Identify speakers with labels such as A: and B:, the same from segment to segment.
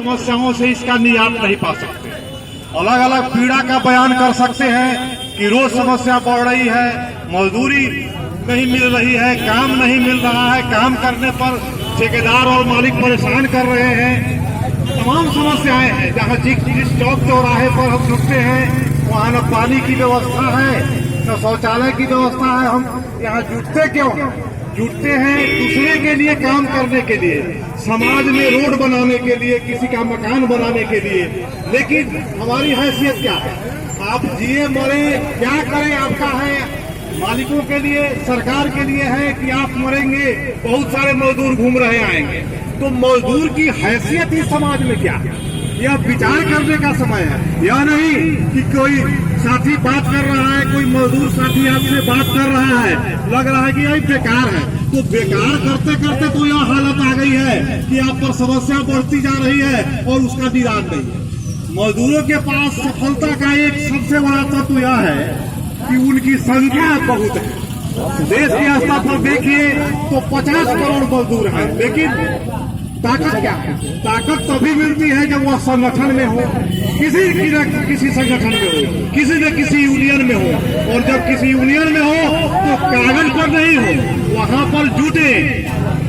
A: समस्याओं से इसका निजात नहीं पा सकते। अलग अलग पीड़ा का बयान कर सकते हैं कि रोज समस्या बढ़ रही है, मजदूरी नहीं मिल रही है, काम नहीं मिल रहा है, काम करने पर ठेकेदार और मालिक परेशान कर रहे हैं। तमाम समस्याएं हैं। जहाँ जिस चौक चौराहे पर हम रुकते हैं वहाँ न पानी की व्यवस्था है, न शौचालय की व्यवस्था है। हम यहाँ जुटते क्यों? जुटते हैं दूसरे के लिए, काम करने के लिए, समाज में रोड बनाने के लिए, किसी का मकान बनाने के लिए। लेकिन हमारी हैसियत क्या है? आप जिए मरे क्या करें आपका है, मालिकों के लिए, सरकार के लिए है कि आप मरेंगे बहुत सारे मजदूर घूम रहे आएंगे। तो मजदूर की हैसियत इस समाज में क्या है? यह विचार करने का समय है। यह नहीं कि कोई साथी बात कर रहा है, कोई मजदूर साथी आपसे बात कर रहा है, लग रहा है कि यही बेकार है। तो बेकार करते करते तो यह हालत आ गई है कि आप पर समस्या बढ़ती जा रही है और उसका निदान नहीं है। मजदूरों के पास सफलता का एक सबसे बड़ा तत्व यह है कि उनकी संख्या बहुत है। देश के स्तर पर देखिए तो 50 करोड़ मजदूर हैं, लेकिन ताकत क्या है? ताकत तभी मिलती है जब वह संगठन में हो, किसी संगठन में हो, किसी न किसी यूनियन में हो। और जब किसी यूनियन में हो तो कागज पर नहीं हो, वहां पर जुटे,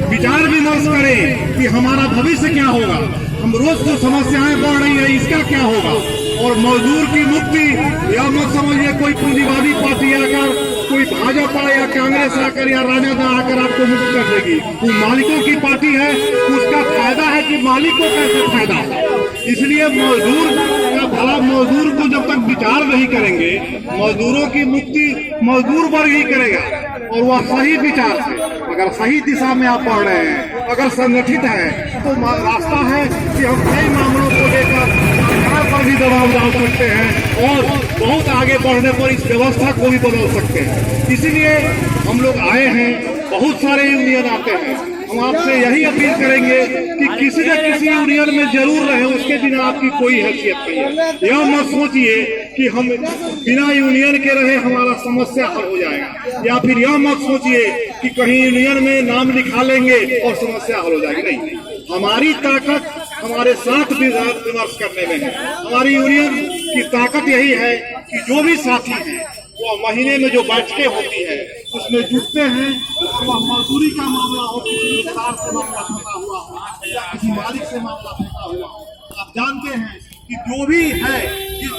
A: विचार विमर्श करें कि हमारा भविष्य क्या होगा, हम रोज जो समस्याएं बढ़ रही है इसका क्या होगा। और मजदूर की मुक्ति, यह मत समझिए कोई पूंजीवादी पार्टी आकर, कोई भाजपा या कांग्रेस आकर या राजद आकर आपको मुक्त कर देगी। वो मालिकों की पार्टी है, उसका फायदा है कि मालिक को कैसे फायदा हो। इसलिए मजदूर का भला, मजदूर को जब तक विचार नहीं करेंगे, मजदूरों की मुक्ति मजदूर वर्ग ही करेगा। और वह सही विचार से, अगर सही दिशा में आप बढ़ रहे हैं, अगर संगठित है, तो रास्ता है कि हम कई मामलों को लेकर सरकार पर भी दबाव डाल सकते हैं और बहुत आगे बढ़ने पर इस व्यवस्था को भी बदल सकते हैं। इसीलिए हम लोग आए हैं, बहुत सारे यूनियन आते हैं। हम आपसे यही अपील करेंगे कि किसी न किसी यूनियन में जरूर रहें, उसके बिना आपकी कोई हैसियत नहीं है। यह मत सोचिए कि हम बिना यूनियन के रहे हमारा समस्या हल हो जाएगा, या फिर यह मत सोचिए कि कहीं यूनियन में नाम लिखा लेंगे और समस्या हल हो जाएगी। नहीं, हमारी ताकत हमारे साथ विमर्श करने में है। हमारी यूनियन की ताकत यही है कि जो भी साथी हैं वो महीने में जो बैठकें होती है उसमें जुटते हैं। वह मजदूरी का मामला हो, किसी सरकार से मामला फंसा हुआ हो या किसी मालिक से मामला फंसा हुआ हो, आप जानते हैं कि जो भी है,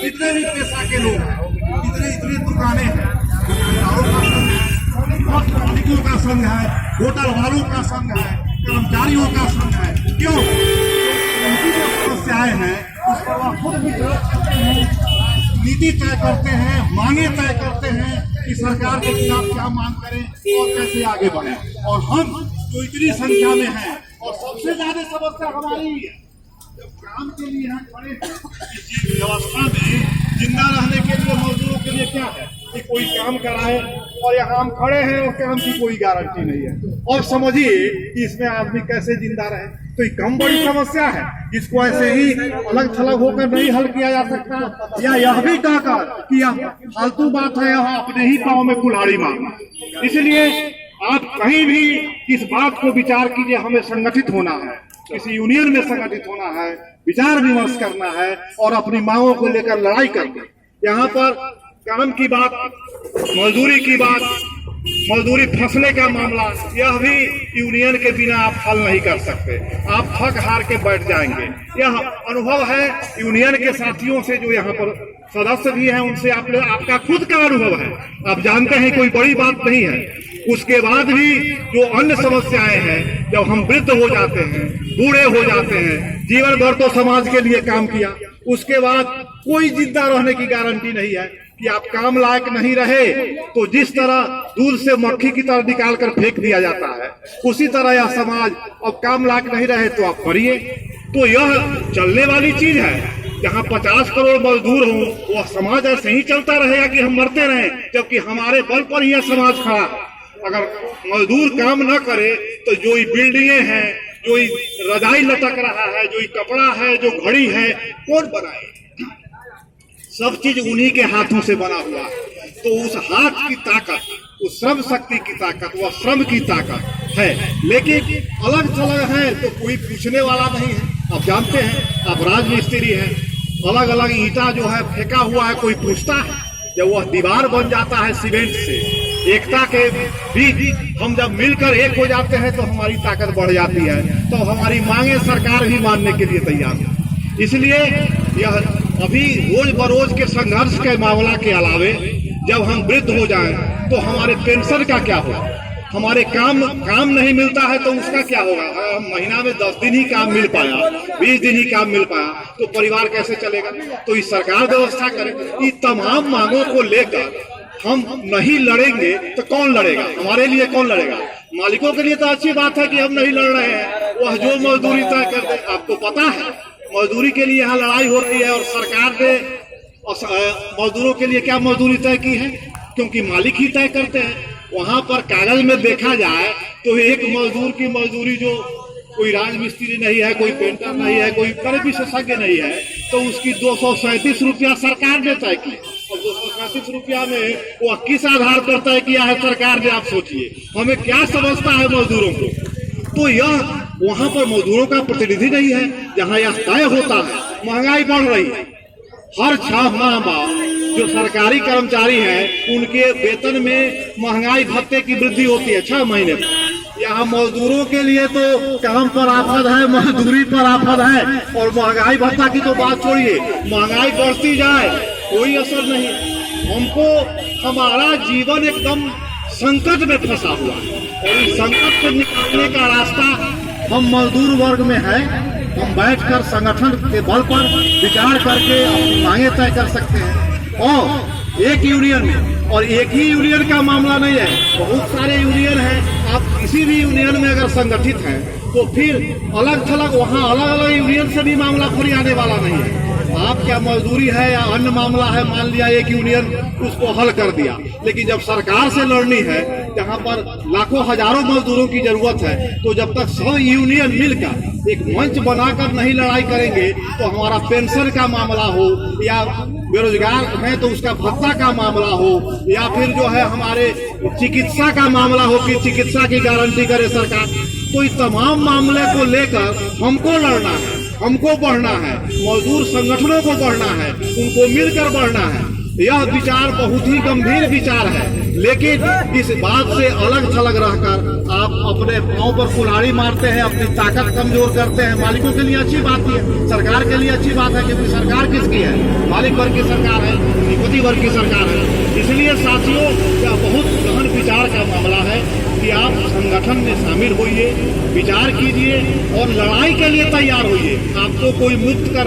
A: जितने भी पेशा के लोग हैं, इतने दुकानें हैं, मालिकों का संघ है, होटल वालों का संघ है, कर्मचारियों का संघ है। क्यों? उनकी जो समस्याएं हैं उस पर वह खुद विचार करते हैं, नीति तय करते हैं, मांगे तय करते हैं कि सरकार के खिलाफ क्या मांग करें और कैसे आगे बढ़े। और हम जो इतनी संख्या में हैं, और सबसे ज्यादा समस्या हमारी ही है, जब काम के लिए यहाँ खड़े हैं, इस व्यवस्था में जिंदा रहने के लिए मजदूरों के लिए क्या है कि कोई काम कराए, और यहाँ हम खड़े हैं और काम की कोई गारंटी नहीं है। और समझिए कि इसमें आदमी कैसे जिंदा रहे, तो ये कम बड़ी समस्या है, इसको ऐसे ही अलग थलग होकर नहीं हल किया जा सकता। या यह भी कहकर कि यह फालतू बात है, यह अपने ही पाँव में कुल्हाड़ी मारना। इसलिए आप कहीं भी इस बात को विचार कीजिए, हमें संगठित होना है, किसी यूनियन में संगठित होना है, विचार विमर्श करना है और अपनी मांगों को लेकर लड़ाई करना है। यहाँ पर काम की बात, मजदूरी की बात, मजदूरी फंसने का मामला, यह भी यूनियन के बिना आप हल नहीं कर सकते। आप थक हार के बैठ जाएंगे। यह अनुभव है यूनियन के साथियों से, जो यहाँ पर सदस्य भी हैं, उनसे आपका खुद का अनुभव है। आप जानते हैं कोई बड़ी बात नहीं है। उसके बाद भी जो अन्य समस्याएं हैं, जब हम वृद्ध हो जाते हैं, बूढ़े हो जाते हैं, जीवन भर तो समाज के लिए काम किया, उसके बाद कोई जिंदा रहने की गारंटी नहीं है कि आप काम लायक नहीं रहे तो जिस तरह दूध से मक्खी की तरह निकाल कर फेंक दिया जाता है, उसी तरह यह समाज अब काम लायक नहीं रहे तो आप मरिए। तो यह चलने वाली चीज है। जहाँ 50 करोड़ मजदूर हों, वह समाज ऐसे ही चलता रहेगा कि हम मरते रहें, जबकि हमारे बल पर यह समाज खड़ा है। अगर मजदूर काम न करे तो जो ये बिल्डिंगे हैं, जो ये रजाई लटक रहा है, जो ये कपड़ा है, जो घड़ी है, कौन बनाए? सब चीज उन्हीं के हाथों से बना हुआ है। तो उस हाथ की ताकत, उस श्रम शक्ति की ताकत, वह श्रम की ताकत है। लेकिन अलग थलग है तो कोई पूछने वाला नहीं है। आप जानते हैं, आप राजमिस्त्री हैं, अलग अलग ईंटा जो है फेंका हुआ है, कोई पूछता है? जब वह दीवार बन जाता है सीमेंट से, एकता के बीच हम जब मिलकर एक हो जाते हैं तो हमारी ताकत बढ़ जाती है, तो हमारी मांगे सरकार भी मानने के लिए तैयार है। इसलिए यह अभी रोज बरोज के संघर्ष के मामला के अलावे जब हम वृद्ध हो जाएं तो हमारे पेंशन का क्या होगा? हमारे काम नहीं मिलता है तो उसका क्या होगा? महीना में 10 दिन ही काम मिल पाया, 20 दिन ही काम मिल पाया, तो परिवार कैसे चलेगा? तो इस सरकार व्यवस्था करे। इन तमाम मांगों को लेकर हम नहीं लड़ेंगे तो कौन लड़ेगा? हमारे लिए कौन लड़ेगा? मालिकों के लिए तो अच्छी बात है कि हम नहीं लड़ रहे हैं, वह जो मजदूरी तय कर दे। आपको पता है मजदूरी के लिए यहाँ लड़ाई हो रही है और सरकार ने मजदूरों के लिए क्या मजदूरी तय की है? क्योंकि मालिक ही तय करते हैं। वहां पर कागज में देखा जाए तो एक मजदूर की मजदूरी, जो कोई राजमिस्त्री नहीं है, कोई पेंटर नहीं है, कोई बड़े विशेषज्ञ नहीं है, तो उसकी 237 रुपया सरकार ने तय की। और 237 रुपया में वो किस आधार पर तय किया है सरकार ने? आप सोचिए, हमें क्या समझता है मजदूरों को? तो यह वहां पर मजदूरों का प्रतिनिधि नहीं है जहां यह तय होता है। महंगाई बढ़ रही है, हर 6 माह बाद जो सरकारी कर्मचारी हैं उनके वेतन में महंगाई भत्ते की वृद्धि होती है 6 महीने तक। यहाँ मजदूरों के लिए तो काम पर आफत है, मजदूरी पर आफत है, और महंगाई भत्ता की तो बात छोड़िए, महंगाई बढ़ती जाए कोई असर नहीं। हमको हमारा जीवन एकदम संकट में फंसा हुआ है और इस संकट से निकालने का रास्ता हम मजदूर वर्ग में है। हम बैठकर संगठन के बल पर विचार करके अपनी मांगे तय कर सकते हैं। और एक यूनियन में, और एक ही यूनियन का मामला नहीं है, बहुत सारे यूनियन हैं। आप किसी भी यूनियन में अगर संगठित हैं तो फिर अलग थलग वहाँ अलग अलग यूनियन से भी मामला फरियाने वाला नहीं है। आप क्या मजदूरी है या अन्य मामला है, मान लिया एक यूनियन उसको हल कर दिया, लेकिन जब सरकार से लड़नी है जहाँ पर लाखों हजारों मजदूरों की जरूरत है, तो जब तक सब यूनियन मिलकर एक मंच बनाकर नहीं लड़ाई करेंगे तो हमारा पेंशन का मामला हो या बेरोजगार है तो उसका भत्ता का मामला हो या फिर जो है हमारे चिकित्सा का मामला हो कि चिकित्सा की गारंटी करे सरकार, तो इस तमाम मामले को लेकर हमको लड़ना है, हमको बढ़ना है, मजदूर संगठनों को बढ़ना है, उनको मिलकर बढ़ना है। यह विचार बहुत ही गंभीर विचार है, लेकिन इस बात से अलग थलग रहकर आप अपने पांव पर कुल्हाड़ी मारते हैं, अपनी ताकत कमजोर करते हैं। मालिकों के लिए अच्छी बात है, सरकार के लिए अच्छी बात है, क्योंकि सरकार किसकी है? मालिक वर्ग की सरकार है, निपति वर्ग की सरकार है। इसलिए साथियों, यह बहुत गहन विचार का मामला है कि आप संगठन में शामिल होइए, विचार कीजिए और लड़ाई के लिए तैयार होइए। आपको कोई मुक्त कर